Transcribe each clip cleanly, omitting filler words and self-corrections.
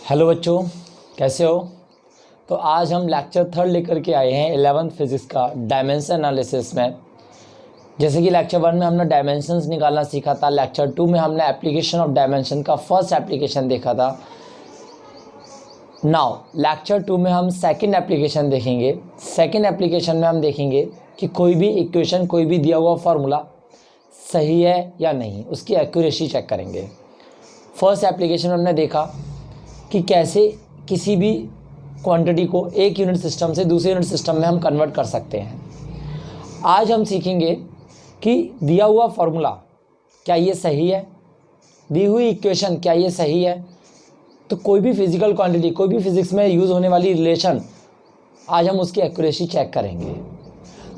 Hello बच्चों, कैसे हो। तो आज हम लेक्चर 3 लेकर के आए हैं 11th फिजिक्स का डायमेंशन एनालिसिस में। जैसे कि लेक्चर 1 में हमने डायमेंशंस निकालना सीखा था, लेक्चर 2 में हमने एप्लीकेशन ऑफ डायमेंशन का फर्स्ट एप्लीकेशन देखा था। नाउ लेक्चर 2 में हम सेकंड एप्लीकेशन देखेंगे। सेकंड एप्लीकेशन में हम देखेंगे कि कोई भी इक्वेशन, कोई भी दिया हुआ फार्मूला सही है या नहीं, उसकी एक्यूरेसी चेक करेंगे। फर्स्ट एप्लीकेशन में हमने देखा कि कैसे किसी भी क्वांटिटी को एक यूनिट सिस्टम से दूसरे यूनिट सिस्टम में हम कन्वर्ट कर सकते हैं। आज हम सीखेंगे कि दिया हुआ फार्मूला क्या ये सही है, दी हुई इक्वेशन क्या ये सही है। तो कोई भी फिजिकल क्वांटिटी, कोई भी फिजिक्स में यूज़ होने वाली रिलेशन, आज हम उसकी एक्यूरेसी चेक करेंगे।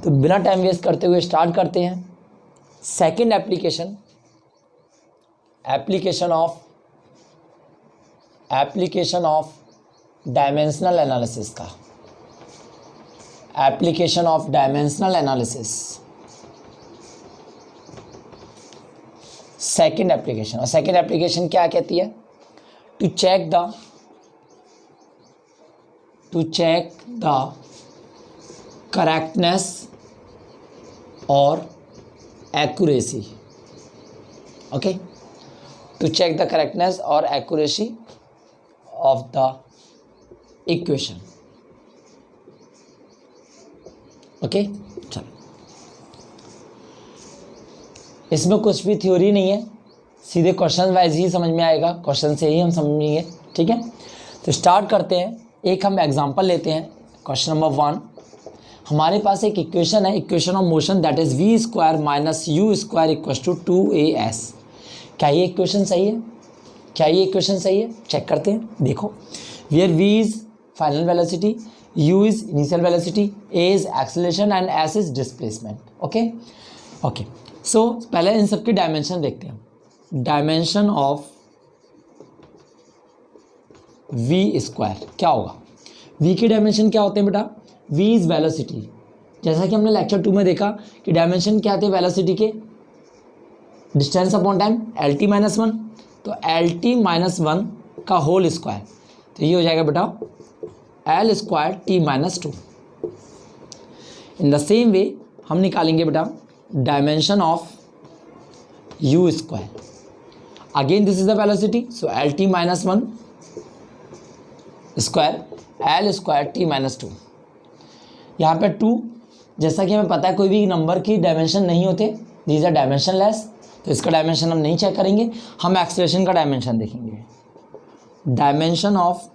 तो बिना टाइम वेस्ट करते हुए स्टार्ट करते हैं second application, application of dimensional analysis का। Application of dimensional analysis second application. और सेकेंड एप्लीकेशन क्या कहती है? टू चेक द करेक्टनेस और accuracy. Okay, to check the correctness और accuracy of the equation। Okay, चलो, इसमें कुछ भी थ्योरी नहीं है, सीधे क्वेश्चन वाइज ही समझ में आएगा, क्वेश्चन से ही हम समझेंगे। ठीक है, तो स्टार्ट करते हैं। एक हम एग्जांपल लेते हैं। क्वेश्चन नंबर 1, हमारे पास एक इक्वेशन है, equation of motion, that is v square minus u square equal to 2as। क्या ये इक्वेशन सही है? क्या ये इक्वेशन सही है? चेक करते हैं। देखो, where v is final velocity, u is initial velocity, a is acceleration and s is displacement. Okay, so पहले इन सब की डायमेंशन देखते हैं। डायमेंशन ऑफ v स्क्वायर क्या होगा? v की डायमेंशन क्या होते हैं बेटा? v is velocity. जैसा कि हमने लेक्चर 2 में देखा कि डायमेंशन क्या थे वेलोसिटी के, distance upon time, lt minus 1। तो lt माइनस 1 का होल स्क्वायर, तो ये हो जाएगा बेटा l square t minus 2। In the same way हम निकालेंगे बेटा dimension of u square. Again this is the velocity, so lt minus 1 square l square t minus 2। यहाँ पे 2, जैसा कि हमें पता है कोई भी नंबर की डायमेंशन नहीं होते, दीज आर डायमेंशन लेस, तो इसका डायमेंशन हम नहीं चेक करेंगे, हम एक्सेलरेशन का डायमेंशन देखेंगे। डायमेंशन ऑफ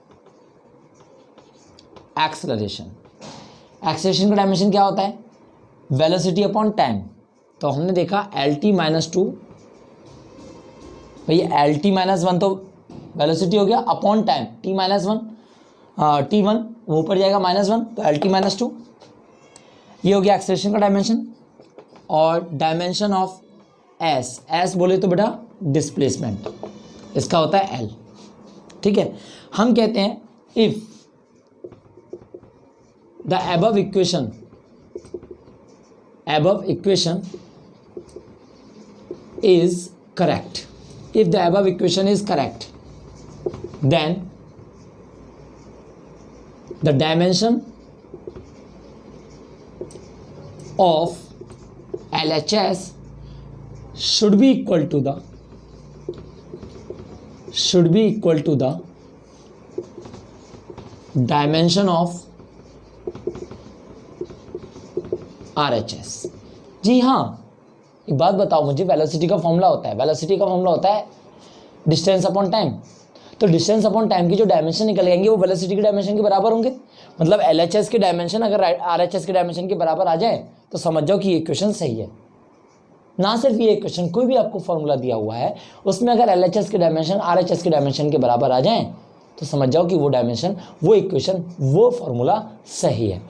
एक्सेलरेशन, एक्सेलरेशन का डायमेंशन क्या होता है? Velocity upon time. तो हमने देखा lt माइनस 2, भैया lt माइनस 1 तो वेलोसिटी हो गया, upon time t minus 1, t1 वो ऊपर जाएगा माइनस 1, तो lt माइनस 2, ये हो गया एक्सेलरेशन का डायमेंशन। और डायमेंशन ऑफ एस बोले तो बेटा डिस्प्लेसमेंट, इसका होता है एल। ठीक है, हम कहते हैं if the above equation is correct, if the above equation is correct, then the dimension of LHS should be equal to the dimension of RHS। जी हाँ, एक बात बताओ मुझे, वेलोसिटी का फॉर्मूला होता है डिस्टेंस अपॉन टाइम। तो डिस्टेंस अपॉन टाइम की जो डायमेंशन निकल जाएंगे वो वेलोसिटी की डायमेंशन के बराबर होंगे। मतलब LHS की डायमेंशन अगर RHS की डायमेंशन के बराबर आ जाए तो समझ जाओ कि ये इक्वेशन सही है। ना सिर्फ ये इक्वेशन, कोई भी आपको फॉर्मूला दिया हुआ है उसमें अगर LHS की डायमेंशन RHS की डायमेंशन के बराबर आ जाएं तो समझ जाओ कि वो डायमेंशन, वो इक्वेशन, वो फॉर्मूला सही है।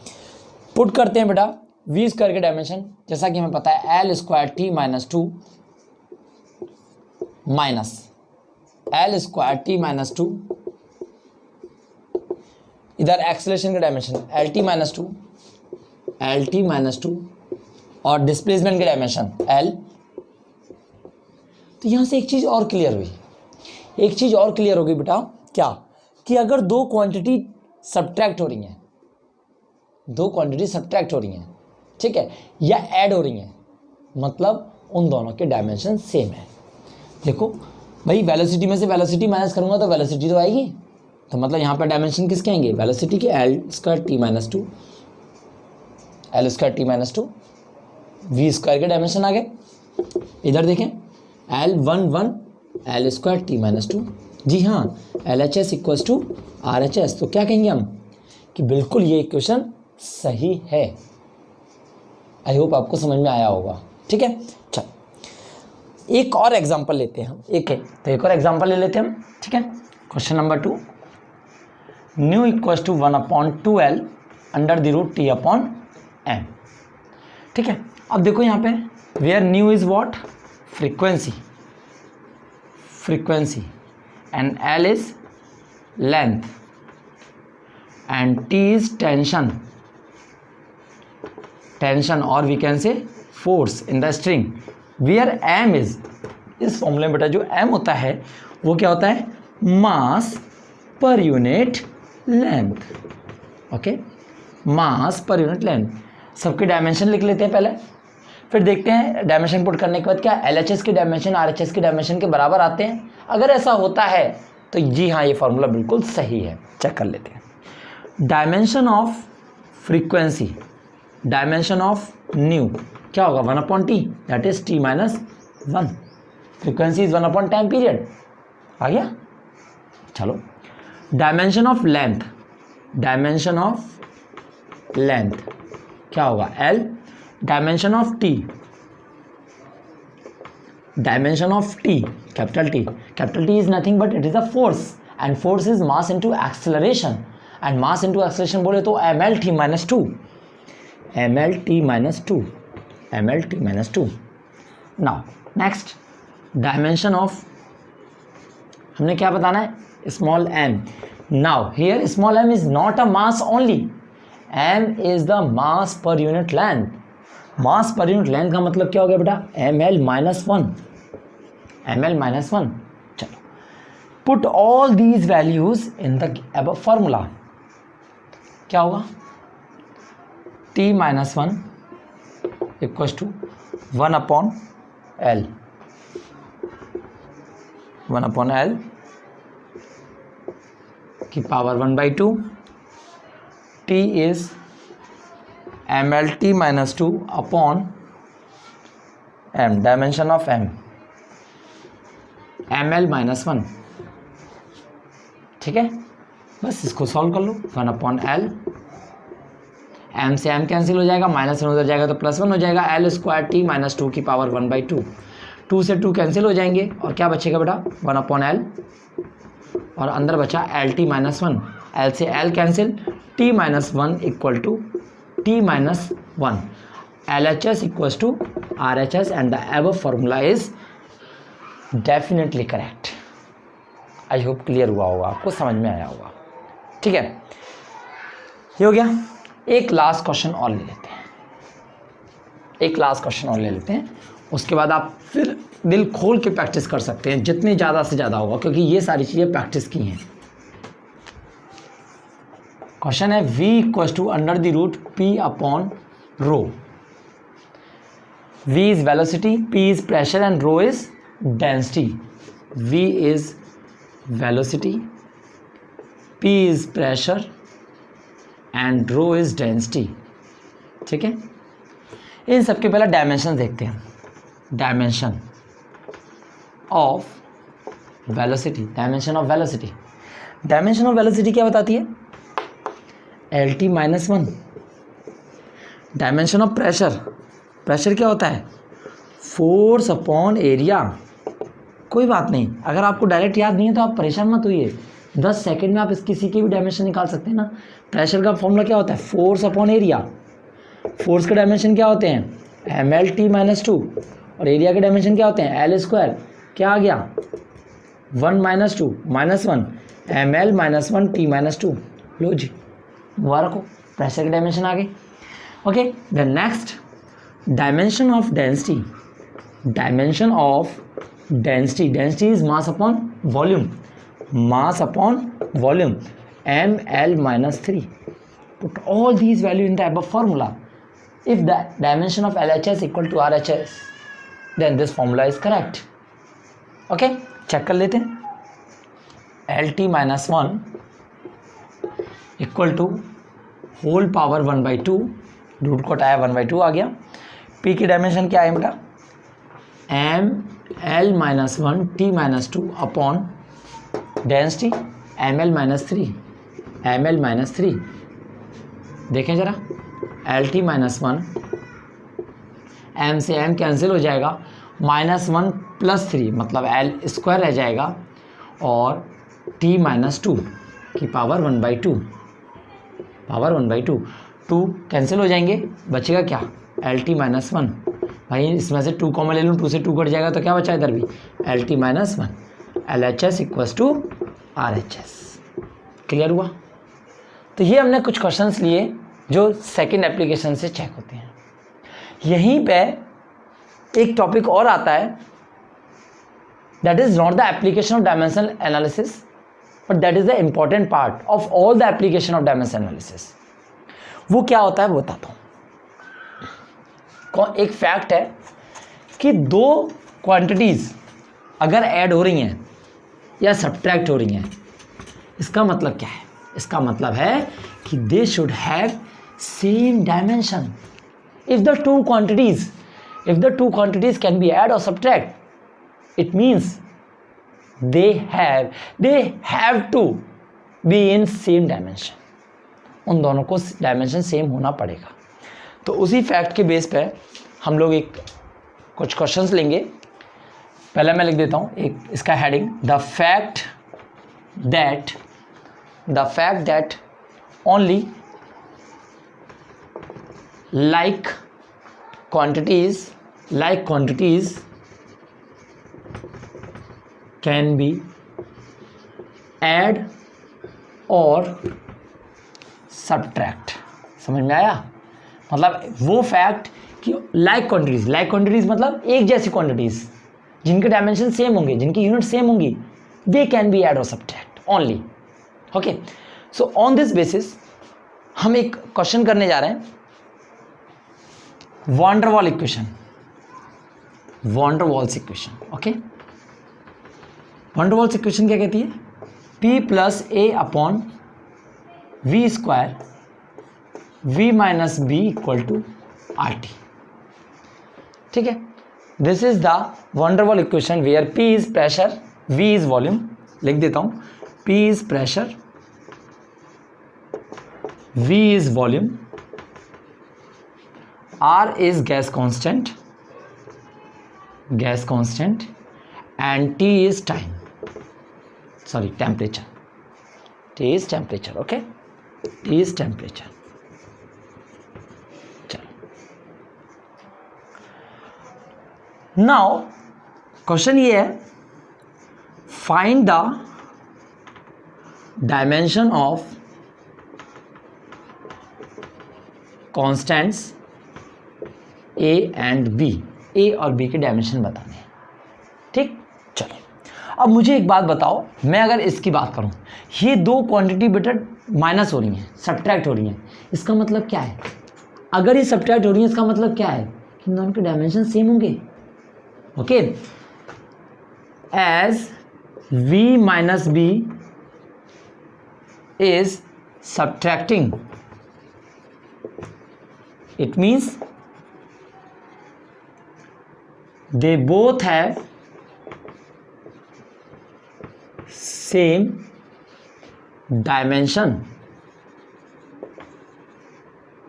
पुट करते हैं बेटा v स्क्वायर की डायमेंशन, जैसा कि हमें पता है l square t minus 2 minus l square t minus 2, इधर एक्सेलरेशन की डायमेंशन lt माइनस 2 और डिस्प्लेसमेंट की डायमेंशन l। तो यहाँ से एक चीज़ और क्लियर होगी बेटा, क्या कि अगर दो क्वांटिटी सब्ट्रैक्ट हो रही हैं, दो क्वांटिटी सब्ट्रैक्ट हो रही हैं, ठीक है, या ऐड हो रही हैं, मतलब उन दोनों के डायमेंशन सेम है। देखो भाई, वेलोसिटी में से वेलोसिटी माइनस करूंगा तो वेलोसिटी तो आएगी, तो मतलब यहाँ पर डायमेंशन किसके आएंगे, वेलोसिटी के, L square T minus two, L square T minus two, V square के डायमेंशन आ गए। इधर देखें, L one one L square T minus two, जी हाँ, L H S equals to R H S. तो क्या कहेंगे हम कि बिल्कुल ये इक्वेशन सही है। आई होप आपको समझ में आया होगा, ठीक है। चल एक और एग्जांपल लेते हैं हम, एक है तो एक और एग्जांपल ले लेते हैं हम, ठीक है। Question number 2, nu equals to 1/2L under the root T upon M, ठीक है। अब देखो यहाँ पे, where nu is what, frequency, frequency, and L is length, and T is tension, tension, और we can say force in the string, where M is, इस फॉर्मूले में बेटा जो एम होता है वो क्या होता है, मास पर यूनिट लेंथ, ओके, मास पर यूनिट लेंथ। सबके डायमेंशन लिख लेते हैं पहले, फिर देखते हैं डायमेंशन पुट करने के बाद क्या LHS की डायमेंशन RHS की डायमेंशन के बराबर आते हैं। अगर ऐसा होता है तो जी हाँ, ये फॉर्मूला बिल्कुल सही है। चेक कर लेते हैं। Dimension of frequency, dimension of nu क्या होगा, 1/t, that is t minus 1, frequency is 1 time period, आ गया। चलो, dimension of length, dimension of length क्या होगा, L, dimension of T, dimension of T, capital T is nothing but it is a force, and force is mass into acceleration, and mass into acceleration बोले तो mlt minus 2, mlt minus 2, mlt minus 2। Now next, dimension of, हमने क्या बताना है, small m। Now here small m is not a mass only, m is the mass per unit length. Mass per unit length का मतलब क्या हो गया बेटा, ml माइनस 1, ml माइनस 1। चलो, put all these values in the above formula, क्या होगा, t minus 1 equals to 1/L, 1/L की power 1/2, t is mlt minus 2 upon m, dimension of m, ml minus 1, ठीक है। बस इसको सॉल्व कर लो, 1/L, m से m कैंसिल हो जाएगा, माइनस 1 उधर जाएगा तो +1 हो जाएगा, L स्क्वायर t माइनस 2 की पावर 1/2, 2 से 2 कैंसिल हो जाएंगे और क्या बचेगा बेटा, 1/L, और अंदर बचा LT माइनस 1, L से L cancel, t minus 1 equal to t minus 1, LHS equals to RHS, and the above formula is definitely correct. I hope clear हुआ होगा, आपको समझ में आया होगा, ठीक है। ये हो गया। एक लास्ट क्वेश्चन और ले लेते हैं, एक लास्ट क्वेश्चन और ले लेते हैं, उसके बाद आप फिर दिल खोल के प्रैक्टिस कर सकते हैं, जितनी ज़्यादा से ज़्यादा होगा, क्योंकि ये सारी चीज़ें प्रैक्टिस की हैं। क्वेश्चन है v equals to under the root p upon rho. v is velocity, p is pressure and rho is density. v is velocity, p is pressure and rho is density, ठीक है। इन सबके पहले dimension देखते हैं। Dimension of velocity, dimension of velocity, dimension of velocity क्या बताती है, LT minus 1। Dimension of pressure, pressure क्या होता है, फोर्स अपॉन एरिया। कोई बात नहीं, अगर आपको डायरेक्ट याद नहीं है तो आप परेशान मत होइए, 10 सेकंड में आप इस किसी की भी डायमेंशन निकाल सकते हैं ना। प्रेशर का फॉर्मूला क्या होता है, फोर्स अपॉन एरिया। फोर्स के डायमेंशन क्या होते हैं, mlt माइनस 2, और एरिया के डायमेंशन क्या होते हैं, L स्क्वायर, क्या आ गया 1 minus 2 minus 1, ml minus 1 t minus 2। लो जी, मुबारक हो, प्रेशर के डायमेंशन आ गए। Okay, the next dimension of density, dimension of density, density is mass upon volume, mass upon volume ml minus 3. Put all these value in the above formula. If the dimension of LHS equal to RHS, then this formula is correct. Okay, check कर लेते हैं. LT minus 1 equal to whole power 1/2, root को हटाया 1/2 आ गया. P की dimension क्या है बेटा? ml minus 1 t minus 2 upon density ml minus 3, ml minus 3. देखें जरा, LT minus 1, m से m कैंसिल हो जाएगा, -1 + 3 मतलब L स्क्वायर रह जाएगा, और t minus 2 की पावर 1/2, पावर 1/2, 2 कैंसिल हो जाएंगे, बचेगा क्या? LT minus 1. भाई इसमें से 2 कॉमन ले लूँ, 2 से 2 कट जाएगा तो क्या बचा इधर भी? LT minus 1. LHS equals to RHS. Clear हुआ? तो ये हमने कुछ क्वेश्चंस लिए जो सेकंड एप्लीकेशन से चेक होते हैं. यहीं पे एक टॉपिक और आता है, that is not the application of dimensional analysis, but that is the important part of all the application of dimensional analysis. वो क्या होता है वो बताता हूँ. एक फैक्ट है कि दो क्वांटिटीज अगर ऐड हो रही हैं या सब्ट्रैक्ट हो रही हैं, इसका मतलब क्या है? इसका मतलब है कि they should have same dimension. If the two quantities can be add और subtract, it means they have to be in same dimension. उन दोनों को डायमेंशन सेम होना पड़ेगा. तो उसी फैक्ट के बेस पे हम लोग कुछ क्वेश्चंस लेंगे. पहले मैं लिख देता हूँ एक इसका heading, the fact that only like quantities can be add और subtract. समझ में आया? मतलब वो फैक्ट कि लाइक क्वांटिटीज मतलब एक जैसी क्वांटिटीज जिनके डायमेंशन सेम होंगे, जिनकी यूनिट सेम होंगी, दे कैन बी ऐड और subtract only. Okay, so on this basis हम एक क्वेश्चन करने जा रहे हैं, van der Waals equation. Okay, van der Waals equation क्या कहती है? P plus a upon v square v minus b equal to RT. ठीक है, this is the van der Waals equation where P is pressure, V is volume. लिख देता हूं, P is pressure, V is volume, R is gas constant and T is temperature. T is temperature. Okay, T is temperature. Now question ये है, find the dimension of constants A and B. A और B के dimension बताने हैं. ठीक, चलो अब मुझे एक बात बताओ, मैं अगर इसकी बात करूं, ये दो क्वांटिटी बेटा माइनस हो रही हैं, सब्ट्रैक्ट हो रही हैं, इसका मतलब क्या है? अगर ये सब्ट्रैक्ट हो रही है इसका मतलब क्या है? कि दोनों के डायमेंशन सेम होंगे. Okay, as V minus B is subtracting, it means they both have same dimension.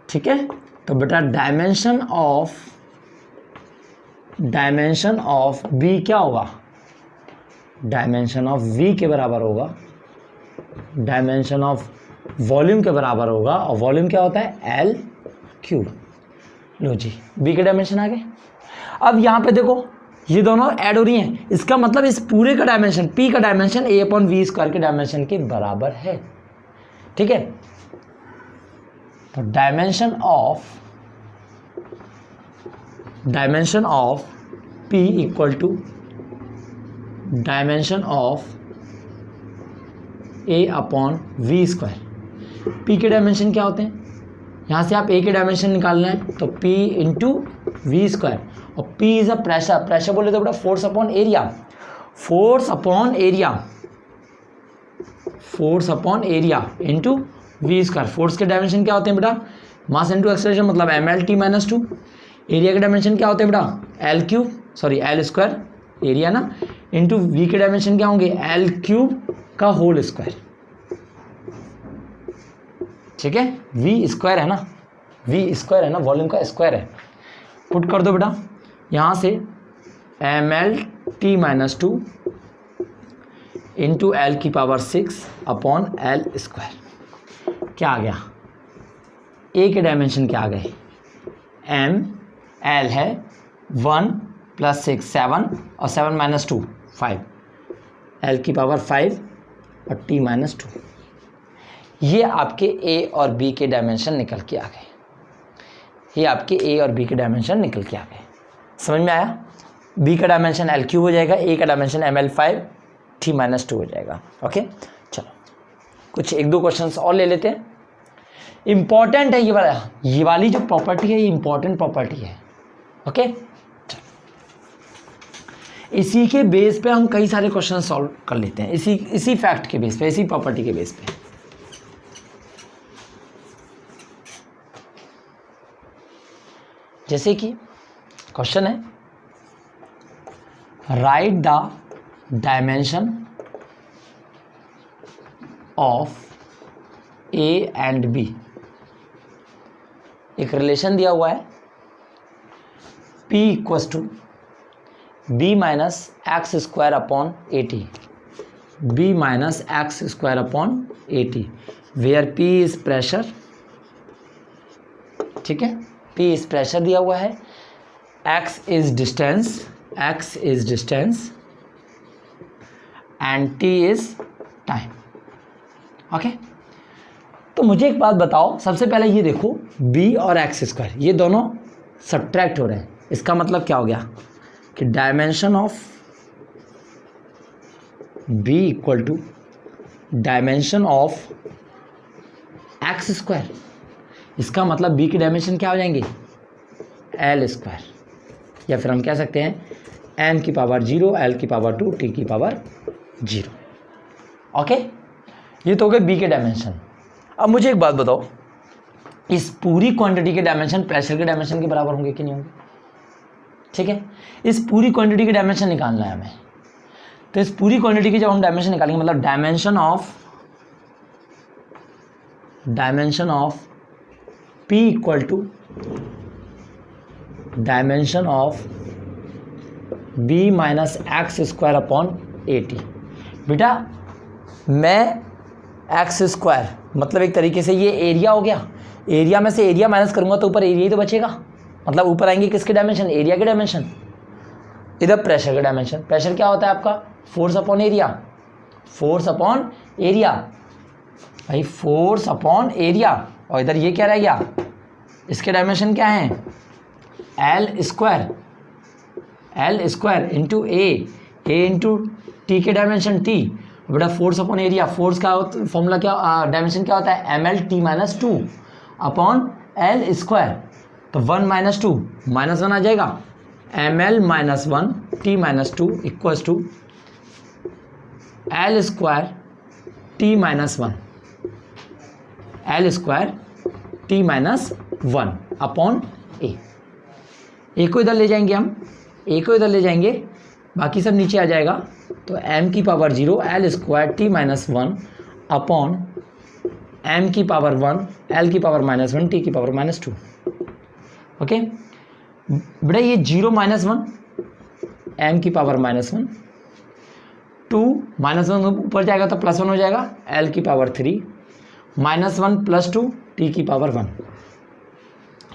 ठीक है, तो बेटा डायमेंशन ऑफ B क्या होगा? डायमेंशन ऑफ V के बराबर होगा डायमेंशन ऑफ वॉल्यूम के बराबर होगा, और वॉल्यूम क्या होता है? L3. लो जी, B के डायमेंशन आ गए. अब यहाँ पे देखो ये दोनों ऐड हो रही हैं, इसका मतलब इस पूरे का डायमेंशन, P का dimension A upon V square के डायमेंशन के बराबर है. ठीक है, तो dimension of P equal to dimension of a upon v square. P के डायमेंशन क्या होते हैं, यहाँ से आप ए के डायमेंशन निकालना है तो पी इंटू वी स्क्वायर, और p is a pressure, pressure बोले तो बेटा force upon area, force upon area, force upon area into v square. Force के डायमेंशन क्या होते हैं बेटा, मास इंटू एक्सेलरेशन, मतलब M L T minus two. Area के डायमेंशन क्या होते हैं बेटा, L cube, sorry L square, area ना, इंटू वी के डायमेंशन क्या होंगे, एल क्यूब का होल स्क्वायर। ठीक है, वी स्क्वायर है ना, वी स्क्वायर है ना, वॉल्यूम का स्क्वायर है। पुट कर दो बेटा यहाँ से M L T minus two into L की पावर 6 अपॉन एल स्क्वायर। क्या आ गया, ए के डायमेंशन क्या आ गए, एम एल है 1 + 6 7 और 7 - 2 5, एल की पावर 5 और टी माइनस 2। ये आपके ए और बी के डायमेंशन निकल के आ गए, ये आपके ए और बी के डायमेंशन निकल के आ गए। समझ में आया, बी का डायमेंशन एल क्यूब हो जाएगा, ए का dimension M L 5 T minus 2 हो जाएगा। ओके, चलो कुछ 1-2 क्वेश्चंस और ले लेते हैं। इंपॉर्टेंट है ये वाली जो प्रॉपर्टी है, ये इंपॉर्टेंट प्रॉपर्टी है। ओके, इसी के बेस पे हम कई सारे क्वेश्चन सॉल्व कर लेते हैं, इसी फैक्ट के बेस पे, इसी प्रॉपर्टी के बेस पे। जैसे कि क्वेश्चन है, right the dimension of a and b. एक रिलेशन दिया हुआ है P = b minus x square upon 80, b minus x square upon 80, where P is pressure. ठीक है, P इज प्रेशर दिया हुआ है, x is distance and t is time. Okay, तो मुझे एक बात बताओ, सबसे पहले ये देखो b और एक्स स्क्वायर ये दोनों सब्ट्रैक्ट हो रहे हैं, इसका मतलब क्या हो गया कि dimension of b = dimension of x square. इसका मतलब b की डायमेंशन क्या हो जाएंगे, एल स्क्वायर, या फिर हम कह सकते हैं m की पावर 0, l की पावर 2, t की पावर 0। ओके, ये तो हो गए b के डायमेंशन। अब मुझे एक बात बताओ, इस पूरी क्वांटिटी के डायमेंशन प्रेशर के डायमेंशन के बराबर होंगे कि नहीं होंगे। ठीक है, इस पूरी क्वांटिटी के डायमेंशन निकालना है हमें, तो इस पूरी क्वांटिटी की जब हम डायमेंशन निकालेंगे, मतलब dimension of P = dimension of b minus x square upon 80। बेटा मैं एक्स स्क्वायर मतलब एक तरीके से ये एरिया हो गया, एरिया में से एरिया माइनस करूंगा तो ऊपर एरिया ही तो बचेगा, मतलब ऊपर आएंगे किसके डायमेंशन, एरिया के डायमेंशन, इधर प्रेशर के डायमेंशन। प्रेशर क्या होता है आपका, force upon area, force upon area भाई, फोर्स अपॉन एरिया। और इधर ये क्या रह गया, इसके डायमेंशन क्या है, एल स्क्वायर इंटू ए इंटू टी के डायमेंशन टी। बेटा फोर्स अपॉन एरिया, फोर्स का फॉर्मूला क्या, डायमेंशन क्या होता है, ml t - 2 upon L square. तो 1 - 2 -1 आ जाएगा, ml - 1 t - 2 equals to L square t - 1, L square t - 1 upon A को इधर ले जाएंगे हम, ए को इधर ले जाएंगे, बाकी सब नीचे आ जाएगा। तो m की power 0 L square t - 1 upon m की पावर 1 l की पावर -1 t की पावर -2। ओके बेटा, ये 0 - 1 m की पावर -1, 2 -1 ऊपर जाएगा तो +1 हो जाएगा, l की पावर 3 -1 + 2 t की पावर 1।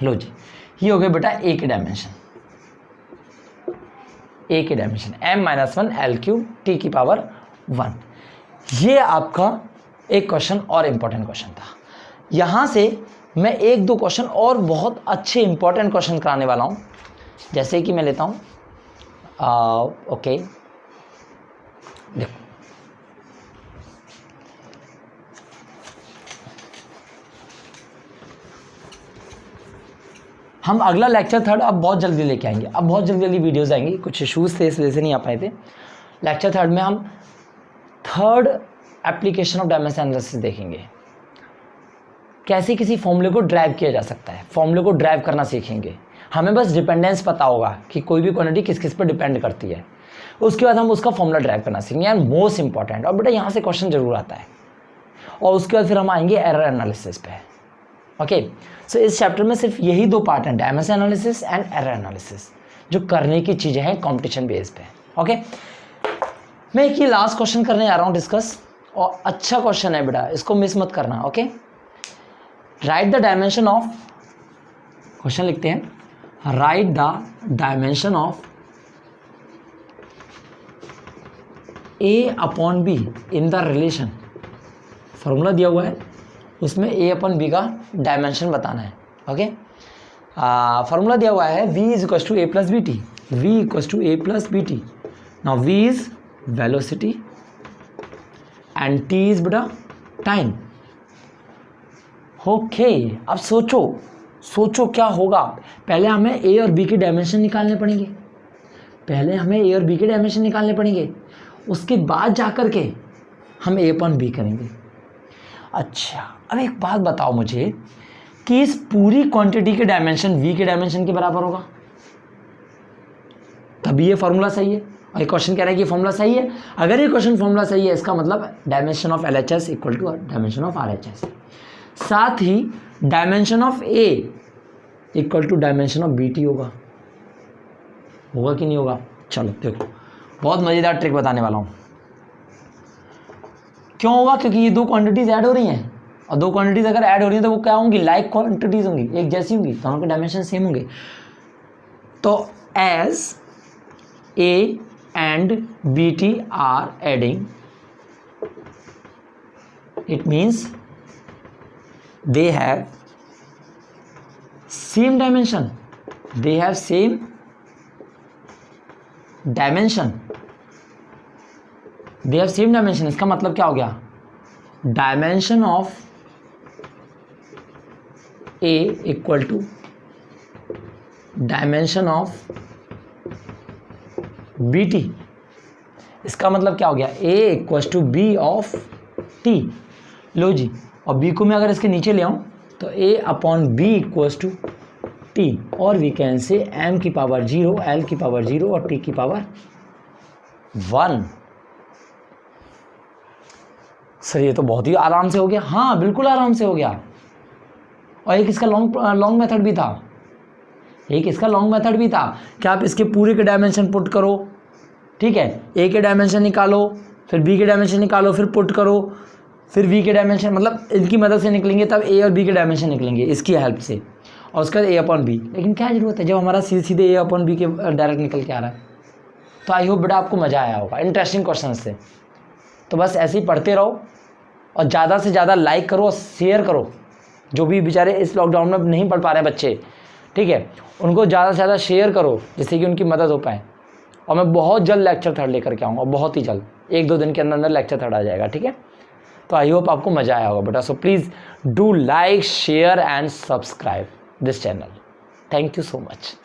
लो जी, ये हो गया बेटा ए के डायमेंशन, ए के डायमेंशन m - 1 l³ t की पावर 1। ये आपका एक क्वेश्चन और इम्पोर्टेंट क्वेश्चन था। यहाँ से मैं 1-2 क्वेश्चन और बहुत अच्छे इंपॉर्टेंट क्वेश्चन कराने वाला हूँ। जैसे कि मैं लेता हूँ, ओके देखो, हम अगला लेक्चर थर्ड अब बहुत जल्दी लेके आएंगे, अब बहुत जल्दी वीडियोज़ आएंगी, कुछ इशूज़ थे इस वजह से नहीं आ पाए थे। लेक्चर थर्ड में हम third application of dimension analysis देखेंगे, कैसे किसी फॉर्मूले को ड्राइव किया जा सकता है, फॉर्मूले को ड्राइव करना सीखेंगे। हमें बस डिपेंडेंस पता होगा कि कोई भी क्वांटिटी किस किस पर डिपेंड करती है, उसके बाद हम उसका फॉर्मूला ड्राइव करना सीखेंगे, एंड मोस्ट इंपॉर्टेंट, और बेटा यहाँ से क्वेश्चन जरूर आता है। और उसके बाद फिर हम आएंगे एरर एनालिसिस पे। ओके, सो इस चैप्टर में सिर्फ यही 2 पार्ट हैं, dimension analysis and error analysis, जो करने की चीज़ें हैं कॉम्पिटिशन बेस पे। ओके, मैं एक ये लास्ट क्वेश्चन करने जा रहा हूँ डिस्कस, और अच्छा क्वेश्चन है बेटा, इसको मिस मत करना। Okay, right the dimension of, question लिखते हैं, right the dimension of A/B in the relation. Formula दिया हुआ है, उसमें A/B का डायमेंशन बताना है। ओके, फॉर्मूला दिया हुआ है V = A + BT, V = A + BT। Now V is velocity and T is बेटा टाइम। ओके, अब सोचो क्या होगा। पहले हमें A और B के डायमेंशन निकालने पड़ेंगे, उसके बाद जाकर के हम A/B करेंगे। अच्छा, अब एक बात बताओ मुझे कि इस पूरी क्वांटिटी के डायमेंशन V के डायमेंशन के बराबर होगा, तभी ये फॉर्मूला सही है। और ये क्वेश्चन कह रहा है कि फॉर्मूला सही है। अगर ये क्वेश्चन फॉर्मूला सही है, इसका मतलब dimension of LHS = dimension of RHS, साथ ही dimension of A = dimension of BT होगा कि नहीं होगा? चलो देखो, बहुत मज़ेदार ट्रिक बताने वाला हूँ। क्यों होगा? क्योंकि ये 2 क्वांटिटीज़ ऐड हो रही हैं, और 2 क्वांटिटीज़ अगर ऐड हो रही हैं तो वो क्या होंगी? लाइक क्वांटिटीज़ होंगी, एक जैसी होंगी, दोनों के डायमेंशन सेम होंगे। तो as A and BT are adding, it means they have same dimension, इसका मतलब क्या हो गया? Dimension of A = dimension of BT। इसका मतलब क्या हो गया? A = B of T। लो जी, और B को मैं अगर इसके नीचे ले आऊँ तो A/B = T, और वी कैन से m⁴, l⁴ और t⁴ 1। सर ये तो बहुत ही आराम से हो गया। हाँ बिल्कुल आराम से हो गया। और एक इसका लॉन्ग मेथड भी था, कि आप इसके पूरे के डायमेंशन पुट करो, ठीक है, A के डायमेंशन निकालो, फिर B के डायमेंशन निकालो, फिर पुट करो, फिर V के डायमेंशन, मतलब इनकी मदद से निकलेंगे, तब A और B के डायमेंशन निकलेंगे इसकी हेल्प से, और उसका A/B। लेकिन क्या ज़रूरत है जब हमारा सीधे A/B के डायरेक्ट निकल के आ रहा है। तो आई होप बेटा आपको मज़ा आया होगा, इंटरेस्टिंग क्वेश्चन से। तो बस ऐसे ही पढ़ते रहो, और ज़्यादा से ज़्यादा लाइक करो और शेयर करो। जो भी बेचारे इस लॉकडाउन में नहीं पढ़ पा रहे हैं बच्चे, ठीक है, उनको ज़्यादा से ज़्यादा शेयर करो, जिससे कि उनकी मदद हो पाए। और मैं बहुत जल्द लेक्चर थर्ड लेकर के आऊँगा, बहुत ही जल्द, 1-2 दिन के अंदर लेक्चर थर्ड आ जाएगा, ठीक है। तो आई होप आपको मज़ा आया होगा बेटा। So please do like, share and subscribe this channel. Thank you so much.